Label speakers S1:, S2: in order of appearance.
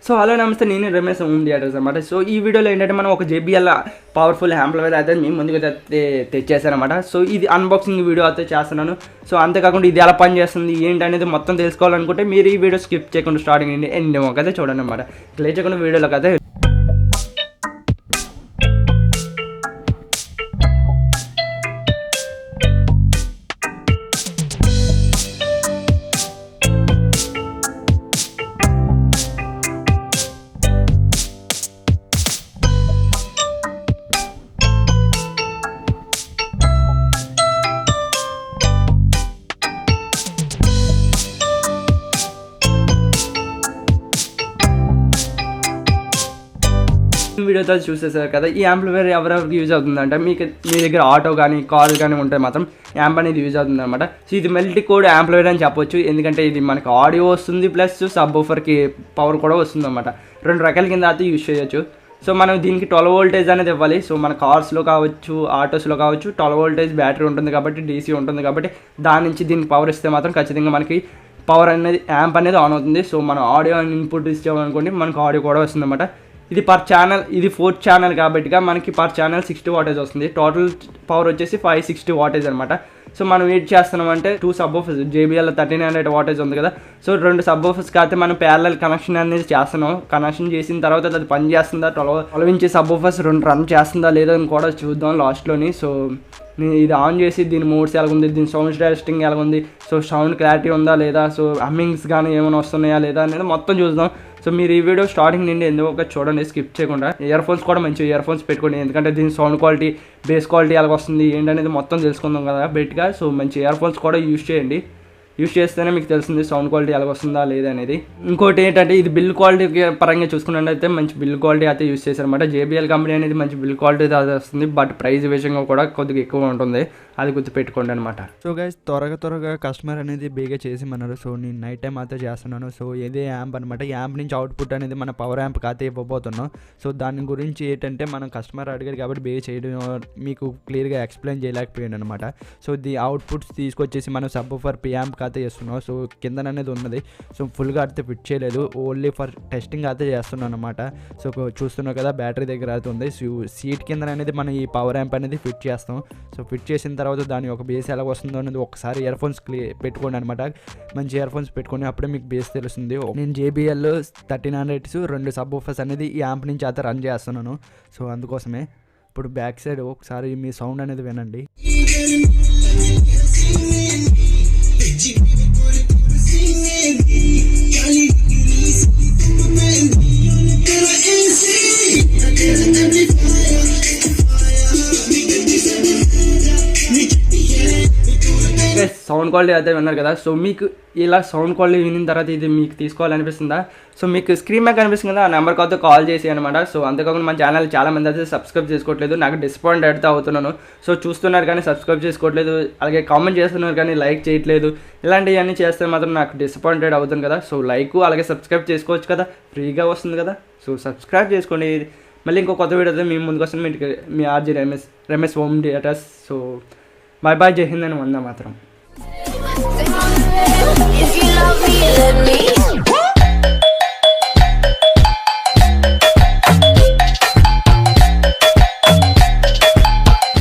S1: So hello నమస్తే, నేను Ramesh home theatres అనమాట. సో ఈ వీడియోలో ఏంటంటే మనం ఒక JBL పవర్ఫుల్ యాంప్లిఫైర్ అయితే మేము ముందుగా తెచ్చేసానమాట. సో ఇది అన్బాక్సింగ్ వీడియో అయితే చేస్తున్నాను. సో అంతేకాకుండా ఇది ఎలా పని చేస్తుంది ఏంటి అనేది మొత్తం తెలుసుకోవాలనుకుంటే మీరు ఈ వీడియో స్కిప్ చేయకుండా స్టార్టింగ్ నుండి ఎండ్ అయితే చూడండి అనమాట. క్లియర్ చేయకుండా వీడియోలోకి అయితే వీడియోతో చూసేసారు కదా. ఈ యాంప్లిఫైర్ ఎవరెవరికి యూజ్ అవుతుందంటే మీ దగ్గర ఆటో కానీ కార్ కానీ ఉంటే మాత్రం యాంప్ అనేది యూజ్ అవుతుంది అనమాట. సో ఇది మల్టీ కోడ్ యాంప్లిఫైర్ అని చెప్పొచ్చు, ఎందుకంటే ఇది మనకి ఆడియో వస్తుంది ప్లస్ సబ్వూఫర్కి పవర్ కూడా వస్తుంది అనమాట. రెండు రకాల కింద అయితే యూజ్ చేయొచ్చు. సో మనం దీనికి 12 వోల్టేజ్ అనేది ఇవ్వాలి. సో మన కార్స్లో కావచ్చు ఆటోస్లో కావచ్చు 12 వోల్టేజ్ బ్యాటరీ ఉంటుంది కాబట్టి DC ఉంటుంది కాబట్టి దాని నుంచి దీనికి పవర్ ఇస్తే మాత్రం ఖచ్చితంగా మనకి పవర్ అనేది యాంప్ అనేది ఆన్ అవుతుంది. సో మనం ఆడియో ఇన్పుట్ ఇచ్చామనుకోండి మనకు ఆడియో కూడా వస్తుంది అనమాట. ఇది పర్ ఛానల్, ఇది 4th ఛానల్ కాబట్టి మనకి పర్ ఛానల్ 60 వాటేజ్ వస్తుంది. టోటల్ పవర్ వచ్చేసి 560 వాటేజ్ అనమాట. సో మనం వెయిట్ చేస్తున్నామంటే 2 సబ్వూఫర్స్ JBL 1300 వాటేజ్ ఉంది కదా. సో 2 సబ్వూఫర్స్ కాకపోతే మనం ప్యారలల్ కనెక్షన్ అనేది చేస్తున్నాం. కనెక్షన్ చేసిన తర్వాత అది పని చేస్తుందా, 12 ఇంచ్ సబ్వూఫర్స్ 2 రన్ చేస్తుందా లేదా అని కూడా చూద్దాం లాస్ట్లోని. సో ఇది ఆన్ చేసి దీని మోడ్స్ ఎలాగుంది, దీని సౌండ్ టెస్టింగ్ ఎలాగుంది, సో సౌండ్ క్లారిటీ ఉందా లేదా, సో హమ్మింగ్స్ కానీ ఏమైనా వస్తున్నాయా లేదా అనేది మొత్తం చూద్దాం. సో మీరు ఈ వీడియో స్టార్టింగ్ నుండి ఎందుకు చూడండి స్కిప్ చేయకుండా. ఇయర్ ఫోన్స్ కూడా మంచి ఇయర్ ఫోన్స్ పెట్టుకోండి, ఎందుకంటే దీని సౌండ్ క్వాలిటీ బేస్ క్వాలిటీ ఎలాగ వస్తుంది ఏంటనేది మొత్తం తెలుసుకుందాం కదా బెట్గా. సో మంచి ఇయర్ ఫోన్స్ కూడా యూజ్ చేయండి, యూజ్ చేస్తేనే మీకు తెలుస్తుంది సౌండ్ క్వాలిటీ ఎలా వస్తుందా లేదా అనేది. ఇంకోటి ఏంటంటే ఇది బిల్ క్వాలిటీ పరంగా చూసుకున్నట్టయితే మంచి బిల్ క్వాలిటీ అయితే యూజ్ చేశారనమాట. JBL కంపెనీ అనేది మంచి బిల్ క్వాలిటీ అయితే వస్తుంది, బట్ ప్రైస్ విషయంగా కూడా కొద్దిగా ఎక్కువ ఉంటుంది, అది గుర్తుపెట్టుకోండి అనమాట.
S2: సో గైస్ త్వరగా కస్టమర్ అనేది బేగా చేసిమన్నారు. సో నేను నైట్ టైం అయితే చేస్తున్నాను. సో ఇదే యాంప్ అనమాట. యాంప్ నుంచి అవుట్పుట్ అనేది మన పవర్ యాంప్ అయితే ఇవ్వబోతున్నాం. సో దాని గురించి ఏంటంటే మనం కస్టమర్ అడిగారు కాబట్టి బే చేయడం మీకు క్లియర్గా ఎక్స్ప్లెయిన్ చేయలేకపోయాను అనమాట. సో ది అవుట్పుట్స్ తీసుకొచ్చేసి మనం సబ్వూఫర్ యాంప్ అయితే చేస్తున్నాం. సో కింద అనేది ఉన్నది, సో ఫుల్గా అయితే ఫిట్ చేయలేదు, ఓన్లీ ఫర్ టెస్టింగ్ అయితే చేస్తున్నాను అనమాట. సో చూస్తున్నావు కదా బ్యాటరీ దగ్గర అయితే ఉంది. సో సీట్ కింద అనేది మనం ఈ పవర్ యాంప్ అనేది ఫిట్ చేస్తాం. సో ఫిట్ చేసిన తర్వాత దాని ఒక బేస్ ఎలా వస్తుందో అనేది ఒకసారి ఇయర్ ఫోన్స్ పెట్టుకోండి అనమాట. మంచి ఇయర్ ఫోన్స్ పెట్టుకొని అప్పుడే మీకు బేస్ తెలుస్తుంది. నేను JBL 1300 2 సబ్వూఫర్స్ అనేది ఈ యాంప్ నుంచి అయితే రన్ చేస్తున్నాను. సో అందుకోసమే ఇప్పుడు బ్యాక్ సైడ్ ఒకసారి మీ సౌండ్ అనేది వినండి.
S1: సౌండ్ క్వాలిటీ అయితే విన్నారు కదా. సో మీకు ఇలా సౌండ్ క్వాలిటీ విన్న తర్వాత ఇది మీకు తీసుకోవాలనిపిస్తుందా? సో మీకు స్క్రీన్ మీద కనిపిస్తుంది కదా, ఆ నెంబర్కి అయితే కాల్ చేసి అనమాట. సో అంతేకాకుండా మన ఛానల్ చాలా మంది అయితే సబ్స్క్రైబ్ చేసుకోవట్లేదు, నాకు డిసప్పాయింట్ అయితే అవుతున్నాను. సో చూస్తున్నారు కానీ సబ్స్క్రైబ్ చేసుకోవట్లేదు, అలాగే కామెంట్ చేస్తున్నారు కానీ లైక్ చేయట్లేదు. ఇలాంటివన్నీ చేస్తే మాత్రం నాకు డిసప్పాయింటెడ్ అవుతుంది కదా. సో లైక్ అలాగే సబ్స్క్రైబ్ చేసుకోవచ్చు కదా, ఫ్రీగా వస్తుంది కదా. సో సబ్స్క్రైబ్ చేసుకోండి. మళ్ళీ ఇంకో కొత్త వీడియో అయితే మేము ముందుకు వస్తుంది. మీ RJ Ramesh home theatres. So bye, జై హింద్ అని వందా మాత్రం.
S3: If you love me, let me